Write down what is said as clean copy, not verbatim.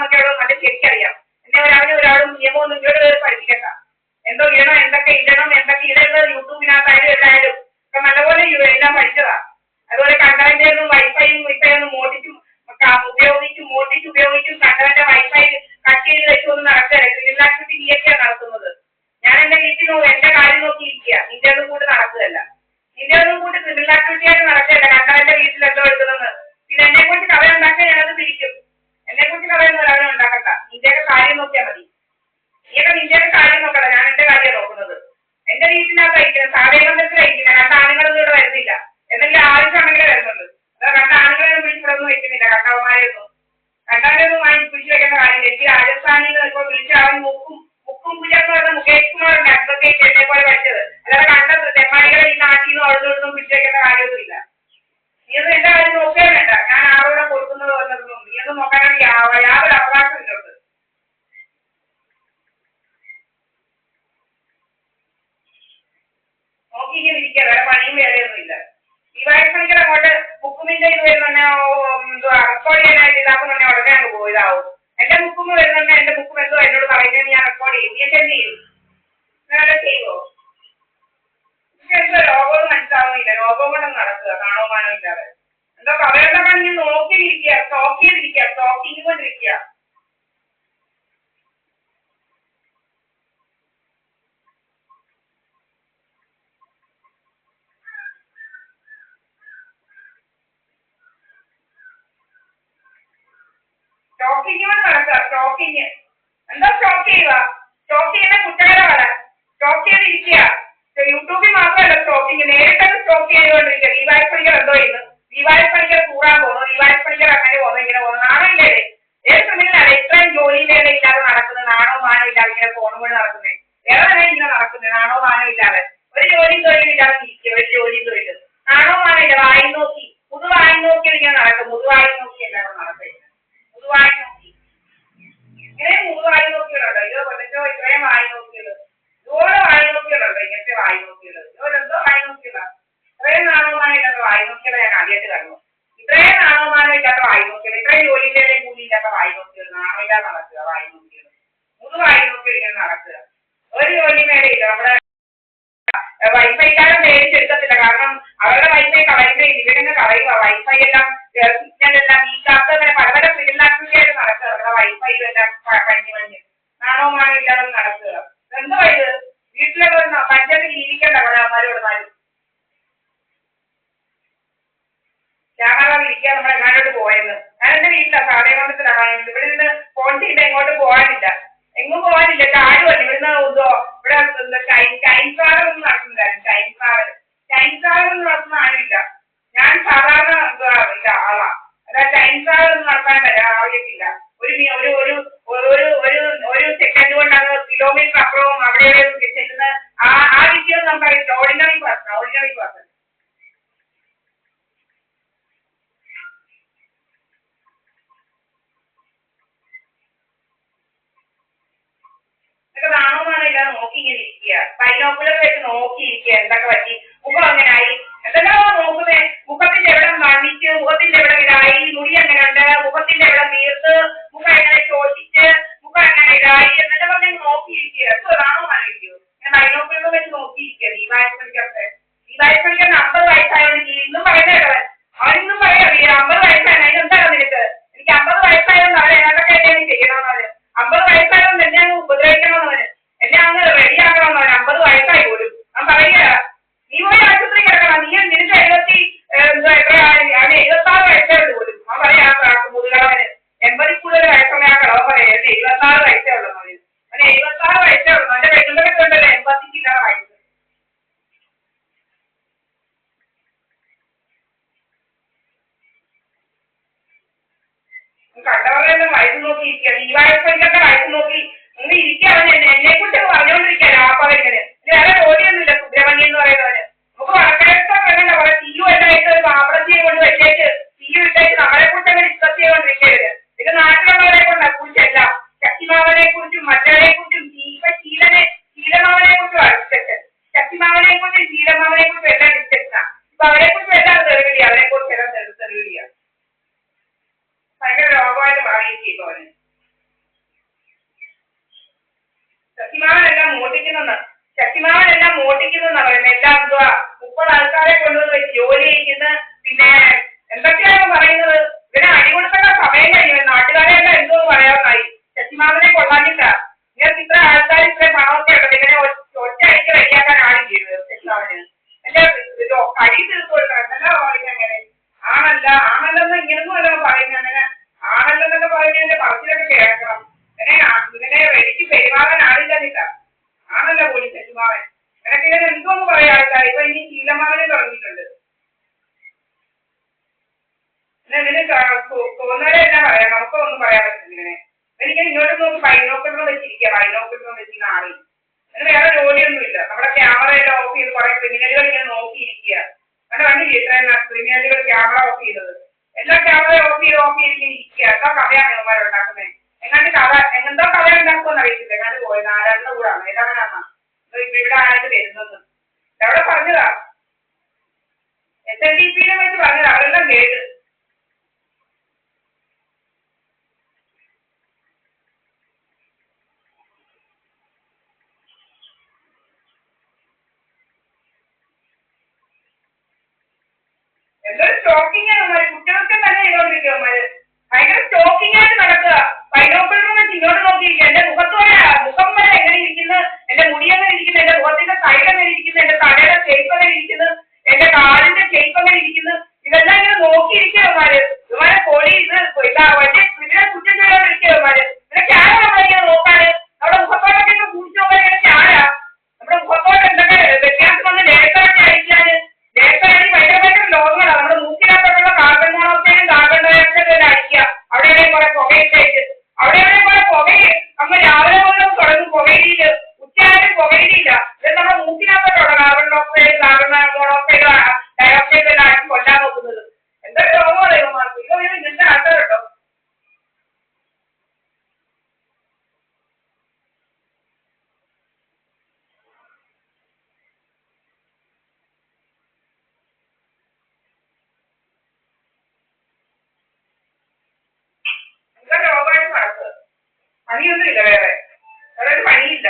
എന്താണെന്നൊക്കെ അവിടെ നല്ല ശരിക്കറിയാം. എന്നെ ഒരാളും നിയമമൊന്നും ഇങ്ങോട്ട് പഠിപ്പിക്കണ്ട. എന്തോ ഇടണം, എന്തൊക്കെ ഇടണം, എന്തൊക്കെ ഇടേണ്ടത് യൂട്യൂബിനകത്തായാലും എല്ലായാലും ഇപ്പൊ നല്ലപോലെ എല്ലാം പഠിച്ചതാ. അതുപോലെ കണ്ടവന്റെ ഒന്നും വൈഫൈയും ഒന്നും ഉപയോഗിച്ചും കണ്ടവന്റെ വൈഫൈ കട്ട് ചെയ്ത് വെച്ചൊന്നും നടക്കരുത്. ക്രിമിനൽ ആക്ടിവിറ്റി നീയൊക്കെയാണ് നടത്തുന്നത്. ഞാൻ എന്റെ വീട്ടിൽ എന്റെ കാര്യം നോക്കിയിരിക്കുക, നിന്റെ ഒന്നും കൂടി നടക്കുകയല്ല. നിന്റെ ഒന്നും കൂടി ക്രിമിനൽ ആക്ടിവിറ്റി ആയിട്ട് നടക്കുകയല്ല. കണ്ടവന്റെ വീട്ടിൽ എന്തോ എടുക്കുന്നത്. പിന്നെ എന്നെ കുറിച്ച് കഥ ഉണ്ടാക്കാൻ ഞാനത് തിരിക്കും. എന്നെ കുറിച്ച് കഥയൊന്നും ഒരാളെ ഉണ്ടാക്കണ്ട. നിന്റെയൊക്കെ കാര്യം നോക്കിയാൽ മതി. നീയൊക്കെ നിന്റെയൊക്കെ കാര്യം നോക്കണ്ട, ഞാൻ എന്റെ കാര്യം നോക്കുന്നത്. എന്റെ വീട്ടിനകത്തായിരിക്കുന്നത് സാധനത്തിലായിരിക്കുന്നത്. കണ്ട ആണുങ്ങളൊന്നും ഇവിടെ വരുന്നില്ല. എന്തെങ്കിലും ആവശ്യമാണെങ്കിലേ വരുന്നുണ്ട്. കണ്ട ആണുങ്ങളെയൊന്നും വിളിച്ചിടൊന്നും വെക്കുന്നില്ല. കണ്ടവന്മാരെയൊന്നും പിടിച്ചു വെക്കേണ്ട കാര്യമില്ല. എനിക്ക് രാജസ്ഥാനിൽ നിന്ന് ഇപ്പൊ വിളിച്ച അവൻ മുക്കും പൂജ എന്ന് പറഞ്ഞ മുകേഷ് കുമാറിന്റെ അഡ്വക്കേറ്റ് എന്നെ പോലെ പഠിച്ചത്. അല്ലാതെ കണ്ടത് തെമ്മാടികളെ ഈ നാട്ടിൽ നിന്നും അവിടെ നിന്നും പിടിച്ചു വെക്കേണ്ട കാര്യമൊന്നുമില്ല. നീയൊന്നും എന്റെ കാര്യം നോക്കേ വേണ്ട. ഞാൻ ആളോടെ കൊടുക്കുന്നത് വന്നതൊന്നും നീയൊന്നും നോക്കാനാണ് യാതൊരു അവകാശം ഇല്ലോട്ട്. നോക്കിങ്ങനെ ഇരിക്കുക, വേറെ പണിയും വേറെയൊന്നും ഇല്ല. ഈ വായ്പണിക്കൽ അങ്ങോട്ട് ബുക്കുമിന്റെ ഇത് വരുന്ന റെക്കോർഡ് ചെയ്യാനായിട്ട് ഇതാക്കുന്ന ഉടനെ അങ്ങ് പോയതാവും. എന്റെ ബുക്കും വരുന്നുണ്ട്. എന്റെ ബുക്കും എന്തോ എന്നോട് പറയുന്നത് ഞാൻ റെക്കോർഡ് ചെയ്യും. നീ എന്ത് ചെയ്യും? അങ്ങനെ ചെയ്യുമോ? എന്തോ രോഗവും മനസ്സിലാവുന്നില്ല. രോഗം കൊണ്ടൊന്നും നടക്കുക കാണുമാനം ഇല്ലാതെ. എന്തോ അവരുടെ പണി നോക്കിയിരിക്കുക, സ്റ്റോക്ക് ചെയ്തിരിക്കുക, സ്റ്റോക്കിങ് കൊണ്ടിരിക്കുക. സ്റ്റോക്കിങ് കൊണ്ട് നടക്കുക. സ്റ്റോക്കിങ് എന്താ സ്റ്റോക്ക് ചെയ്യുക? സ്റ്റോക്ക് ചെയ്യുന്ന കുറ്റകരമാണ്. സ്റ്റോക്ക് ചെയ്തിരിക്കുക. യൂട്യൂബിൽ മാത്രമല്ല സ്റ്റോക്കിങ്, നേരിട്ടത് സ്റ്റോക്ക് ചെയ്തുകൊണ്ടിരിക്കുക. ദീപാവലിപ്പണിക്കർ എന്തോ ചെയ്യുന്നു? ദീപാവലിപ്പണിക്കർ കൂടാൻ പോകുന്നു. ദീപാവലിപ്പണിക്കർ അങ്ങനെ പോകുന്നു, ഇങ്ങനെ പോകുന്നു. നാണമില്ലേ? ഏത് ക്രിമിനലാണ് ഇത്രയും ജോലിയിലേ ഇല്ലാതെ നടക്കുന്നത്? നാണോ മാനോ ഇല്ലാതെ ഇങ്ങനെ ഫോണും കൊണ്ട് നടക്കുന്നത്? ഏതാണ് ഇങ്ങനെ നടക്കുന്നത്? നാണോ മാനോ ഇല്ലാതെ ഒരു ജോലിയും തൊഴിലില്ലാതെ ഇരിക്കുക. ഒരു ജോലിയും തൊഴിലും നാണോ മാനോ ഇല്ല. വായി നോക്കി പുതുവായി നോക്കി ഇങ്ങനെ നടക്കും. മുതുവായി നോക്കി എല്ലാവരും നടക്കുക. മുതുവായി നോക്കി ഇങ്ങനെ മുതുവായി നോക്കിയതുണ്ടോ? ഇത് കൊല്ലത്തോ ഇത്രയും വായി നോക്കിയത്? ഇതുപോലെ വായി നോക്കിയതുണ്ടോ? ഇങ്ങനത്തെ വായി നോക്കിയത്? ഇതുപോലെന്തോ വായി നോക്കിയതാ. ഇത്രയും നാണോമാനം ഇല്ലാത്ത വായി നോക്കിയത് ഞാൻ ആദ്യമായിട്ട് കണ്ടു. ഇത്രയും നാണോമാനം ഇല്ലാത്ത വായി നോക്കിയത്, ഇത്രയും ജോലിയിലേയും കൂലി ഇല്ലാത്ത വായി നോക്കിയത്, നാണമില്ലാതെ നടക്കുക വായി നോക്കിയത്. മുതുവായി നോക്കി ഇങ്ങനെ നടക്കുക. ഒരു ജോലി മേലെയില്ല. നമ്മുടെ വൈഫൈക്കാരും പേടിച്ചെടുക്കത്തില്ല. കാരണം അവരുടെ വൈഫൈ കളയുകയില്ല. ഇവരെന്നെ കളയുക. വൈഫൈ എല്ലാം സിഗ്നലെല്ലാം ഈ കാത്ത് അങ്ങനെ പല പല ക്രിമിനലാക്ടിവിറ്റിയായിട്ട് നടക്കുക. അവരുടെ വൈഫൈ എല്ലാം പഞ്ഞ് നാണോ മാനോ ഇല്ലാതെ നടക്കുക. എന്തോ ഇത് വീട്ടിലൊക്കെ പഞ്ചായത്ത് ജീവിക്കണ്ട അവിടെ അമ്മമാരോടുമാരും. ക്യാമറ വിളിക്കാൻ നമ്മളെ എങ്ങാനോട്ട് പോയെന്ന്. ഞാൻ എന്റെ വീട്ടിലാണ് സാധനകൊണ്ടത്തിലാണ്. ഇവിടെ നിന്ന് ഫോൺ ചെയ്ത് എങ്ങോട്ട് പോകാനില്ല, എങ്ങും പോകാനില്ല. ആരുമല്ല ഇവിടുന്ന് ഇവിടെ ടൈം ട്രാവൽ ഒന്നും നടക്കുന്നില്ലായിരുന്നു. ടൈം ട്രാവൽ ഒന്നും നടത്തുന്ന ആരുമില്ല. ഞാൻ സാധാരണ ആളാ. അതായത് ടൈം ട്രാവൽ ഒന്നും നടത്താൻ ആവശ്യമില്ല. ഒരു സെക്കൻഡ് കൊണ്ട് അത് കിലോമീറ്റർ അപ്പുറവും അവിടെ ചെല്ലുന്ന ആ വിഷയം നമുക്കറിയില്ല. ഓർഡിനറി പേഴ്സൺ ഇതൊക്കെ നാണോമാനം ഇല്ലാതെ നോക്കി ഇങ്ങനെ ഇരിക്കുക. ബൈനോക്കുലർ വെച്ച് നോക്കിയിരിക്കുക. എന്തൊക്കെ പറ്റി? മുഖം അങ്ങനെ ആയി. എന്തെല്ലോ നോക്കുന്നേ. മുഖത്തിന്റെ എവിടെ മണ്ണിച്ച്, മുഖത്തിന്റെ എവിടെ ഇതായി, മുടി എങ്ങനെ ഉണ്ട്, മുഖത്തിന്റെ എവിടെ നീർത്ത്, മുഖം എങ്ങനെ ചോദിച്ച്, മുഖം എങ്ങനെ ഇതായി എന്നൊക്കെ പറഞ്ഞ് നോക്കിയിരിക്കുക. എന്തോ നാണോമാനം ഇരിക്കുമോ? ഞാൻ ബൈനോക്കുലർ വെച്ച് നോക്കിയിരിക്കുക. ദീപാവലിപ്പണിക്കർക്ക് 50 വയസ്സായവന് ഇന്നും പറയുന്നവൻ അവനിന്നും പറയാം 50 വയസ്സാണ്. അതിനെന്താണ് നിനക്ക്? എനിക്ക് 50 വയസ്സായതുകൊണ്ട് അവൻ ഏതൊക്കെ എന്നെ ചെയ്യണമെന്നവന്. 50 വയസ്സായതുകൊണ്ട് എന്നെ അങ്ങ് ഉപദ്രവിക്കണമെന്നവന്, എന്നെ അങ്ങ് റെഡിയാക്കണമെന്നവന്. 50 വയസ്സായി പോലും ഞാൻ പറയുക. നീ പോയി ആശുപത്രി കിടക്കണം. നിനക്ക് 76 വയസ്സേ ഉള്ളൂ പോലും. അവൻ പറയാ മുതുകളവന് 80 കൂടുതൽ വയസ്സുള്ള ആ കളവൻ പറയാം 76 വയസ്സേ ഉള്ളൂ. അവന് 76 വയസ്സേ ഉള്ളൂ. അവന്റെ പെണ്ണുങ്ങളൊക്കെ ഉണ്ടല്ലോ 80 വയസ്സ്. കണ്ടവരുടെ വയസ്സ് നോക്കി ഇരിക്കുക. ഈ വയസ്സൊക്കെ വയസ്സ് നോക്കി നിങ്ങൾ ഇരിക്കുക. അവൻ എന്നെ കുറിച്ച് പറഞ്ഞുകൊണ്ടിരിക്കുക. രാപ്പകലിങ്ങനെ വേറെ ജോലിയൊന്നുമില്ല. സുബ്രഹ്മണ്യം എന്ന് പറയുന്നവന് നമുക്ക് വളർക്കാനൊക്കെ വേണ്ട. കുറെ തീയും ഉണ്ടായിട്ട് ഒരു പാപ്പടത്തിയെ കൊണ്ട് വെച്ചേച്ച് തീയും ഇട്ടേച്ച് നമ്മളെ കുറിച്ച് അങ്ങനെ ഡിസ്കസ് ചെയ്തുകൊണ്ടിരിക്കരുത്. ഇത് നാട്ടിലുള്ളവരെ കൊണ്ട് കുറിച്ചെല്ലാം ശക്തിമാവനെ കുറിച്ചും മറ്റവരെ കുറിച്ചും ശീലമാവനെ കുറിച്ചും ഡിസ്കഷൻ. ശക്തിമാവനെ കുറിച്ചും ശീലമാവനെ കുറിച്ചും എല്ലാം ഡിസ്കഷനാ. ഇപ്പൊ അവരെ കുറിച്ച് എല്ലാം തെറിവിളിയ. അവരെ കുറിച്ച് എല്ലാം തെറിവിളിയ. ഭയങ്കര രോഗമായിട്ട് മാറിയിരിക്കും അവന്. ശക്തിമാവനെല്ലാം മോട്ടിക്കുന്നെന്നാ പറയുന്നത്. എല്ലാം എന്തുവാ 30 ആൾക്കാരെ കൊണ്ടുവന്ന് വെച്ച് ജോലി ചെയ്യിക്കുന്ന, പിന്നെ എന്തൊക്കെയാണ് പറയുന്നത്. ഇതിനെ അടികൊടുക്കേണ്ട സമയം കഴിയുന്നത്. നാട്ടുകാരെല്ലാം എന്തോന്ന് പറയാനായി. ശക്തിമാവനെ കൊള്ളാഞ്ഞിട്ടാ. നിങ്ങൾക്ക് ഇത്ര ആൾക്കാർ ഇത്ര പണമൊക്കെ ഉണ്ടല്ലോ, ഇങ്ങനെ ഒറ്റയടിക്ക് റെഡിയാക്കാൻ ആരും ചെയ്തത് ശക്തിമാവന്. എന്റെ കടി തീർത്ത് കൊടുക്കണം എന്നല്ല പറയുന്നത്. അങ്ങനെ ആണല്ലെന്ന് ഇങ്ങനൊന്നും അല്ല പറയുന്നത്. അങ്ങനെ ആണല്ലെന്നൊക്കെ പറയുന്നതിന്റെ പറച്ചിലൊക്കെ കേൾക്കണം. ഇങ്ങനെ വെടിക്ക് പെരുമാറാൻ ആളില്ലെന്നില്ല. ആണല്ലോ പോലും ശക്തിമാവൻ. നിനക്ക് ഇങ്ങനെ എന്തോന്ന് പറയാ ആൾക്കാർ. ഇപ്പൊ ഇനി ശീലമാവനെ തുടങ്ങിയിട്ടുണ്ട്. ഇതിന് തോന്നുന്നവരെ എന്നാ പറയാം, നമുക്കൊന്നും പറയാൻ പറ്റില്ല. ഇങ്ങനെ എനിക്ക് ഇങ്ങോട്ട് നോക്കി ബൈനോക്കുലർ വെച്ചിരിക്കുക. ബൈനോക്കുലർ വെച്ചിരുന്ന ആളിൽ അതിന് വേറെ ജോലിയൊന്നുമില്ല. നമ്മുടെ ക്യാമറ എല്ലാം ഓഫ് ചെയ്ത് കുറെ ക്രിമിനലുകൾ ഇങ്ങനെ നോക്കിയിരിക്കുക. അങ്ങനെ കണ്ടില്ലേ ഇത്രയും ക്രിമിനലുകൾ ക്യാമറ ഓഫ് ചെയ്തത്. എല്ലാ ക്യാമറ ഓഫ് ചെയ്തിങ്ങനെ ഇരിക്കുക. എന്താ കഥയാണ് ഇവന്മാരുണ്ടാക്കുന്നത്. എന്തോ കഥ ഉണ്ടാക്കുമെന്ന് അറിയത്തില്ല. എങ്ങാണ്ട് പോയത് ആരാളുടെ കൂടാണ്, ഏതാണെന്നാ ഇവിടെ ആരായിട്ട് വരുന്നത് എവിടെ പറഞ്ഞതാ. SNDP വെച്ച് പറഞ്ഞതാ. അവരെല്ലാം കേട്ട്. എന്തൊരു സ്റ്റോക്കിംഗ് ആണ് അവന്മാര്. കുറ്റകൃത്യം തന്നെ ചെയ്തോണ്ടിരിക്കും അവന്മാര്. ഭയങ്കര സ്റ്റോക്കിംഗ് ആയിട്ട് നടക്കുക. ബൈനോക്കുലറും വെച്ച് ഇങ്ങോട്ട് നോക്കിയിരിക്കുക. എന്റെ മുഖം വരെ എങ്ങനെ ഇരിക്കുന്നു, എന്റെ മുടി എങ്ങനെ ഇരിക്കുന്നു, എന്റെ മുഖത്തിന്റെ സൈഡ് എങ്ങനെ ഇരിക്കുന്നു, എന്റെ തലയുടെ ഷേപ്പ് എങ്ങനെ ഇരിക്കുന്നു, എന്റെ കാലിന്റെ ഷേപ്പ് എങ്ങനെ ഇരിക്കുന്നു, ഇതെല്ലാം ഇങ്ങനെ നോക്കിയിരിക്കുക അവന്മാര്. ഇവന്മാരെ പൊടി ഇത് വലിയ ഇതിനെ കുറ്റം ചെയ്തോണ്ടിരിക്കുക അവന്മാര്. ഇതൊക്കെ ആരാ നമ്മളിങ്ങനെ നോക്കാന്. നമ്മുടെ മുഖത്തോടൊക്കെ ഇപ്പൊ കുടിച്ചു നോക്കാൻ ഇതൊക്കെ ആരാ. നമ്മുടെ മുഖത്തോട്ട് എന്തൊക്കെ വ്യത്യാസം വന്ന് നേരത്തെ അയക്കാന്. നേരത്തെ ഭയങ്കര ലോകങ്ങളാണ്. നമ്മുടെ മൂക്കിനകത്തുള്ള കാർബൺ മോണോക്സൈഡും കാർബൺ ഡയോക്സൈഡും എല്ലാം അടിക്കുക. അവിടെ കുറെ പുകയിട്ടേക്ക്. അവിടെ കുറെ പുകയ് നമ്മൾ രാവിലെ മുതൽ തുടങ്ങും പുകയില്. ഉച്ചയായാലും പുകയിലില്ല. ഇത് നമ്മുടെ മൂക്കിനകത്തോട്ടാണ് കാർബൺ ഡയോക്സൈഡ് മോണോക്സൈഡ് ഡയോക്സൈഡ് എല്ലാം അടിച്ച് കൊല്ലാൻ നോക്കുന്നത്. എന്തൊക്കെ രോഗമാണ് ഇവന്മാർക്ക്. ഇവർ ഇങ്ങനത്തെ ആൾക്കാരുണ്ടോ. രോഗമായിട്ട് നടക്കുക. പണിയൊന്നുമില്ല. വേറെ ഒരു പണിയില്ല.